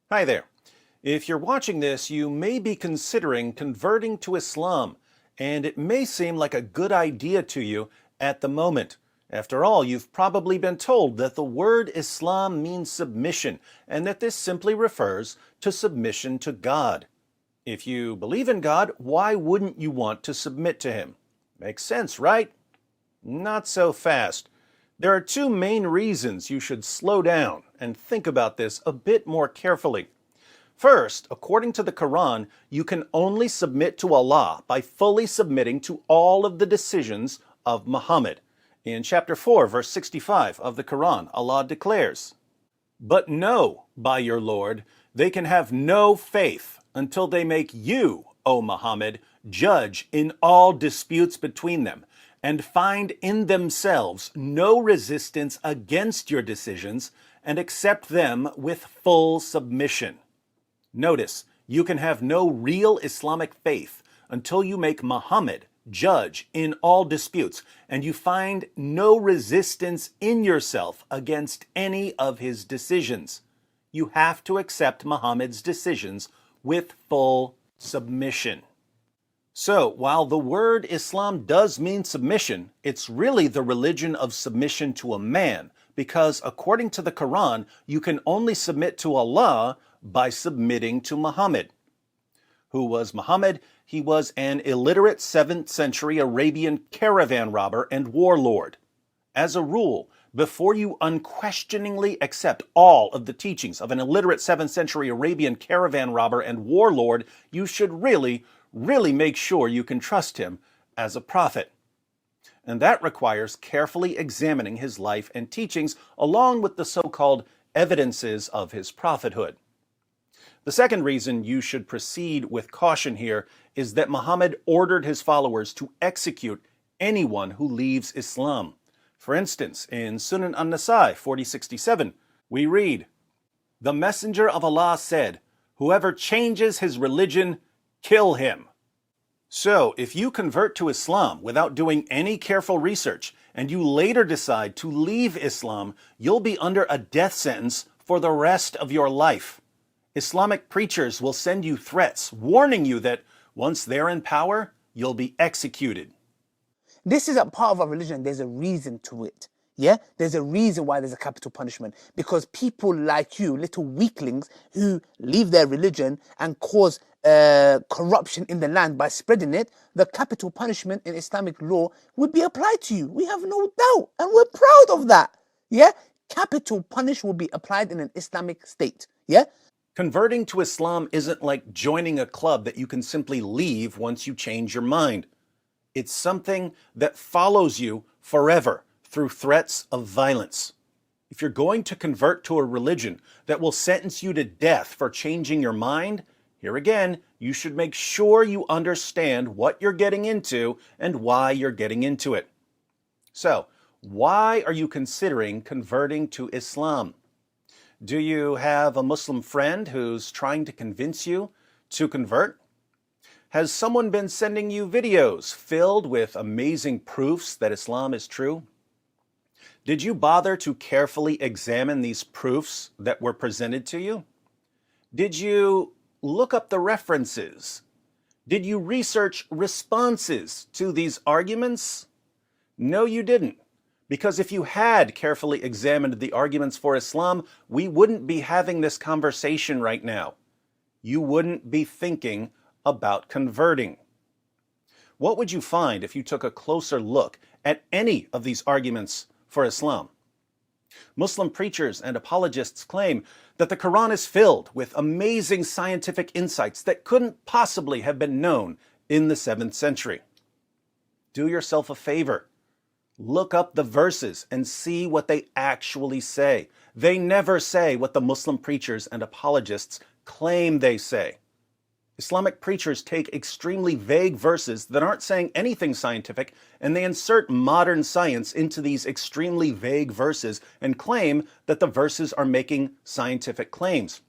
Hi there. If you're watching this, you may be considering converting to Islam, and it may seem like a good idea to you at the moment. After all, you've probably been told that the word Islam means submission, and that this simply refers to submission to God. If you believe in God, why wouldn't you want to submit to Him? Makes sense, right? Not so fast. There are two main reasons you should slow down and think about this a bit more carefully. First, according to the Quran, you can only submit to Allah by fully submitting to all of the decisions of Muhammad. In chapter 4, verse 65 of the Quran, Allah declares, "But know, by your Lord, they can have no faith until they make you, O Muhammad, judge in all disputes between them, and find in themselves no resistance against your decisions, and accept them with full submission." Notice, you can have no real Islamic faith until you make Muhammad judge in all disputes, and you find no resistance in yourself against any of his decisions. You have to accept Muhammad's decisions with full submission. So, while the word Islam does mean submission, it's really the religion of submission to a man, because according to the Quran, you can only submit to Allah by submitting to Muhammad. Who was Muhammad? He was an illiterate 7th century Arabian caravan robber and warlord. As a rule, before you unquestioningly accept all of the teachings of an illiterate 7th century Arabian caravan robber and warlord, you should really make sure you can trust him as a prophet. And that requires carefully examining his life and teachings along with the so-called evidences of his prophethood. The second reason you should proceed with caution here is that Muhammad ordered his followers to execute anyone who leaves Islam. For instance, in Sunan an-Nasai 4067, we read, "The Messenger of Allah said, 'Whoever changes his religion, kill him.'" So, if you convert to Islam without doing any careful research, and you later decide to leave Islam, you'll be under a death sentence for the rest of your life. Islamic preachers will send you threats, warning you that once they're in power, you'll be executed. This isn't part of our religion. There's a reason to it. Yeah? There's a reason why there's a capital punishment. Because people like you, little weaklings who leave their religion and cause corruption in the land by spreading it, the capital punishment in Islamic law would be applied to you. We have no doubt. And we're proud of that. Yeah? Capital punish will be applied in an Islamic state. Yeah? Converting to Islam isn't like joining a club that you can simply leave once you change your mind. It's something that follows you forever through threats of violence. If you're going to convert to a religion that will sentence you to death for changing your mind, here again, you should make sure you understand what you're getting into and why you're getting into it. So, why are you considering converting to Islam? Do you have a Muslim friend who's trying to convince you to convert? Has someone been sending you videos filled with amazing proofs that Islam is true? Did you bother to carefully examine these proofs that were presented to you? Did you look up the references? Did you research responses to these arguments? No, you didn't. Because if you had carefully examined the arguments for Islam, we wouldn't be having this conversation right now. You wouldn't be thinking about converting. What would you find if you took a closer look at any of these arguments for Islam? Muslim preachers and apologists claim that the Quran is filled with amazing scientific insights that couldn't possibly have been known in the 7th century. Do yourself a favor. Look up the verses and see what they actually say. They never say what the Muslim preachers and apologists claim they say. Islamic preachers take extremely vague verses that aren't saying anything scientific, and they insert modern science into these extremely vague verses and claim that the verses are making scientific claims.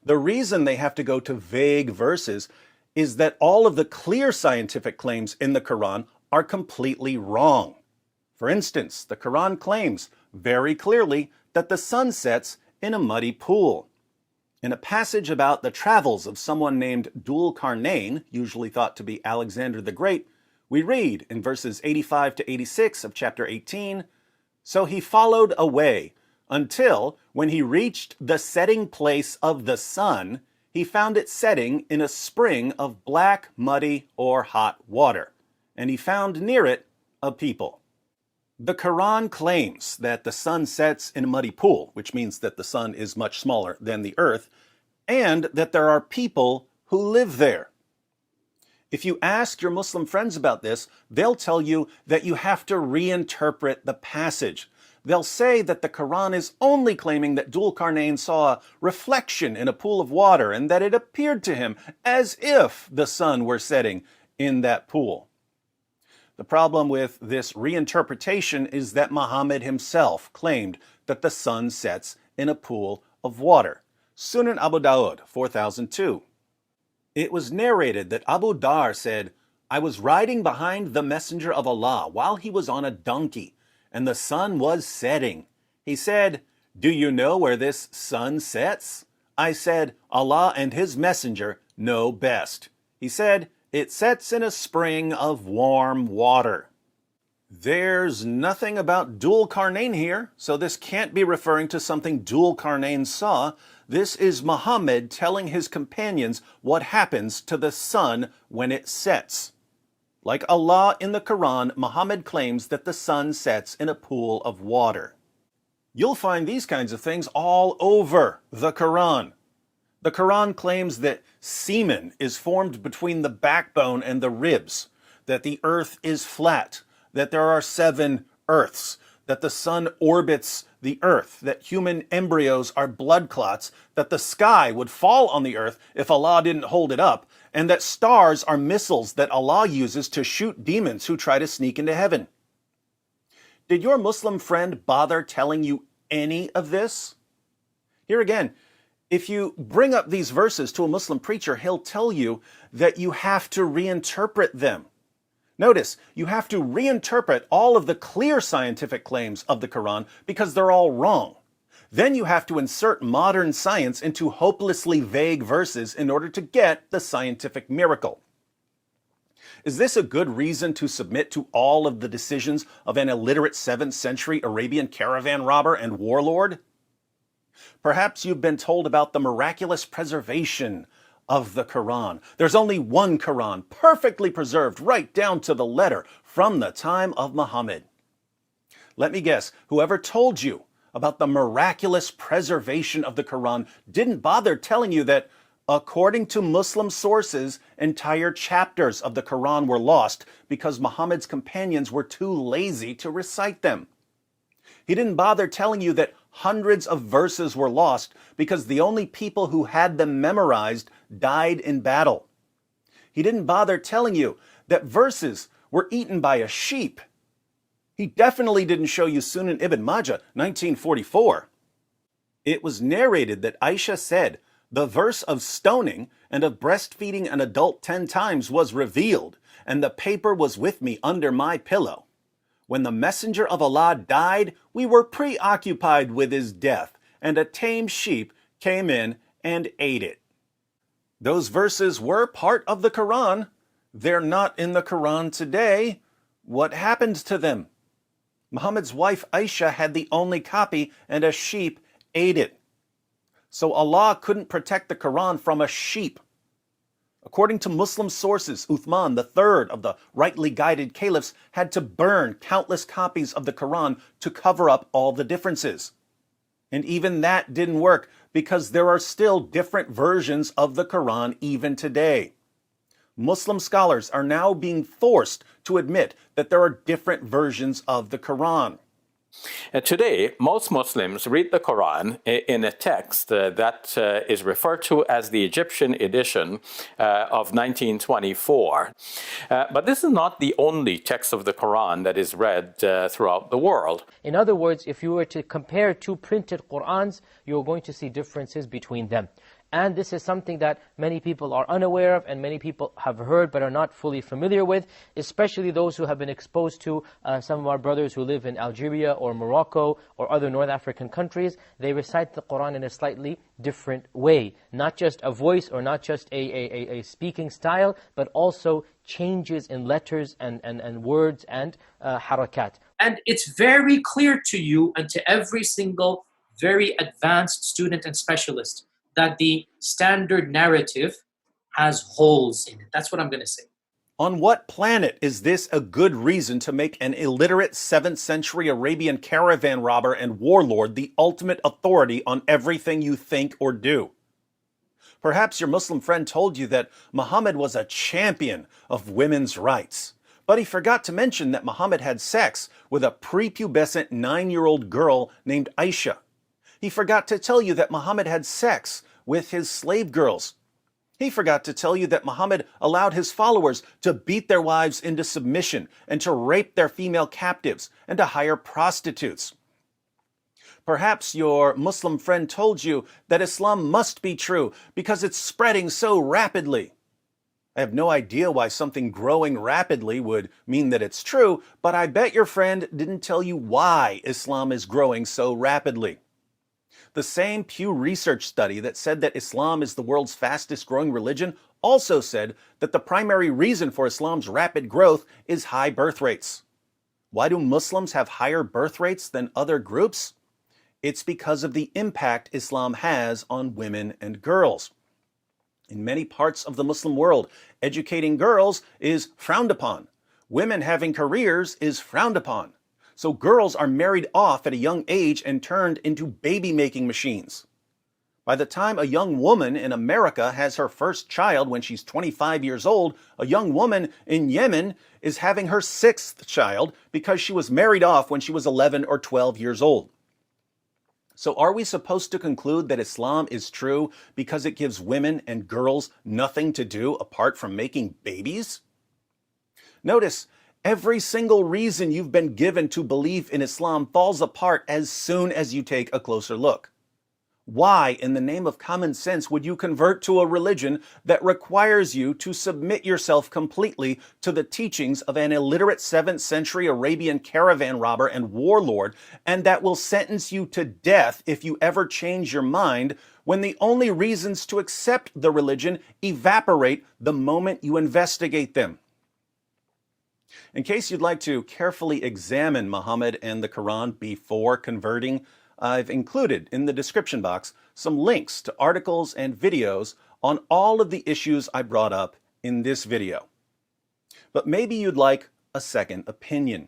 The reason they have to go to vague verses is that all of the clear scientific claims in the Quran are completely wrong. For instance, the Quran claims very clearly that the sun sets in a muddy pool. In a passage about the travels of someone named Dhul Qarnayn, usually thought to be Alexander the Great, we read in verses 85 to 86 of chapter 18, "So he followed away until, when he reached the setting place of the sun, he found it setting in a spring of black, muddy, or hot water, and he found near it a people." The Quran claims that the sun sets in a muddy pool, which means that the sun is much smaller than the earth, and that there are people who live there. If you ask your Muslim friends about this, they'll tell you that you have to reinterpret the passage. They'll say that the Quran is only claiming that Dhul Qarnayn saw a reflection in a pool of water and that it appeared to him as if the sun were setting in that pool. The problem with this reinterpretation is that Muhammad himself claimed that the sun sets in a pool of water. Sunan Abu Dawud, 4002. It was narrated that Abu Dar said, "I was riding behind the Messenger of Allah while he was on a donkey, and the sun was setting. He said, 'Do you know where this sun sets?' I said, 'Allah and his Messenger know best.' He said, 'It sets in a spring of warm water.'" There's nothing about Dhul Qarnayn here, so this can't be referring to something Dhul Qarnayn saw. This is Muhammad telling his companions what happens to the sun when it sets. Like Allah in the Quran, Muhammad claims that the sun sets in a pool of water. You'll find these kinds of things all over the Quran. The Quran claims that semen is formed between the backbone and the ribs, that the earth is flat, that there are 7 earths, that the sun orbits the earth, that human embryos are blood clots, that the sky would fall on the earth if Allah didn't hold it up, and that stars are missiles that Allah uses to shoot demons who try to sneak into heaven. Did your Muslim friend bother telling you any of this? Here again, if you bring up these verses to a Muslim preacher, he'll tell you that you have to reinterpret them. Notice, you have to reinterpret all of the clear scientific claims of the Quran because they're all wrong. Then you have to insert modern science into hopelessly vague verses in order to get the scientific miracle. Is this a good reason to submit to all of the decisions of an illiterate 7th century Arabian caravan robber and warlord? Perhaps you've been told about the miraculous preservation of the Quran. There's only one Quran, perfectly preserved right down to the letter from the time of Muhammad. Let me guess, whoever told you about the miraculous preservation of the Quran didn't bother telling you that, according to Muslim sources, entire chapters of the Quran were lost because Muhammad's companions were too lazy to recite them. He didn't bother telling you that hundreds of verses were lost because the only people who had them memorized died in battle. He didn't bother telling you that verses were eaten by a sheep. He definitely didn't show you Sunan Ibn Majah, 1944. It was narrated that Aisha said, "The verse of stoning and of breastfeeding an adult 10 times was revealed, and the paper was with me under my pillow. When the Messenger of Allah died, we were preoccupied with his death, and a tame sheep came in and ate it." Those verses were part of the Quran. They're not in the Quran today. What happened to them? Muhammad's wife Aisha had the only copy, and a sheep ate it. So Allah couldn't protect the Quran from a sheep. According to Muslim sources, Uthman, the third of the rightly guided caliphs, had to burn countless copies of the Quran to cover up all the differences. And even that didn't work because there are still different versions of the Quran even today. Muslim scholars are now being forced to admit that there are different versions of the Quran. Today, most Muslims read the Quran in a text that is referred to as the Egyptian edition of 1924. But this is not the only text of the Quran that is read throughout the world. In other words, if you were to compare 2 printed Qurans, you're going to see differences between them. And this is something that many people are unaware of and many people have heard but are not fully familiar with, especially those who have been exposed to some of our brothers who live in Algeria or Morocco or other North African countries. They recite the Quran in a slightly different way. Not just a voice or not just a speaking style, but also changes in letters and words and harakat. And it's very clear to you and to every single very advanced student and specialist that the standard narrative has holes in it. That's what I'm going to say. On what planet is this a good reason to make an illiterate 7th century Arabian caravan robber and warlord the ultimate authority on everything you think or do? Perhaps your Muslim friend told you that Muhammad was a champion of women's rights. But he forgot to mention that Muhammad had sex with a prepubescent 9-year-old girl named Aisha. He forgot to tell you that Muhammad had sex with his slave girls. He forgot to tell you that Muhammad allowed his followers to beat their wives into submission and to rape their female captives and to hire prostitutes. Perhaps your Muslim friend told you that Islam must be true because it's spreading so rapidly. I have no idea why something growing rapidly would mean that it's true, but I bet your friend didn't tell you why Islam is growing so rapidly. The same Pew Research study that said that Islam is the world's fastest growing religion also said that the primary reason for Islam's rapid growth is high birth rates. Why do Muslims have higher birth rates than other groups? It's because of the impact Islam has on women and girls. In many parts of the Muslim world, educating girls is frowned upon. Women having careers is frowned upon. So girls are married off at a young age and turned into baby-making machines. By the time a young woman in America has her first child when she's 25 years old, a young woman in Yemen is having her 6th child because she was married off when she was 11 or 12 years old. So are we supposed to conclude that Islam is true because it gives women and girls nothing to do apart from making babies? Notice, every single reason you've been given to believe in Islam falls apart as soon as you take a closer look. Why, in the name of common sense, would you convert to a religion that requires you to submit yourself completely to the teachings of an illiterate 7th century Arabian caravan robber and warlord, and that will sentence you to death if you ever change your mind, when the only reasons to accept the religion evaporate the moment you investigate them? In case you'd like to carefully examine Muhammad and the Quran before converting, I've included in the description box some links to articles and videos on all of the issues I brought up in this video. But maybe you'd like a second opinion.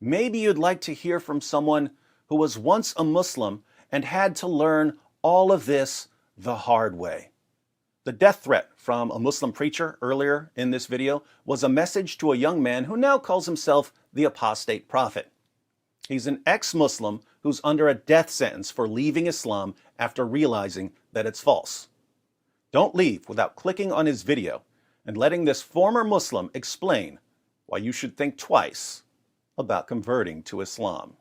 Maybe you'd like to hear from someone who was once a Muslim and had to learn all of this the hard way. The death threat from a Muslim preacher earlier in this video was a message to a young man who now calls himself the apostate prophet. He's an ex-Muslim who's under a death sentence for leaving Islam after realizing that it's false. Don't leave without clicking on his video and letting this former Muslim explain why you should think twice about converting to Islam.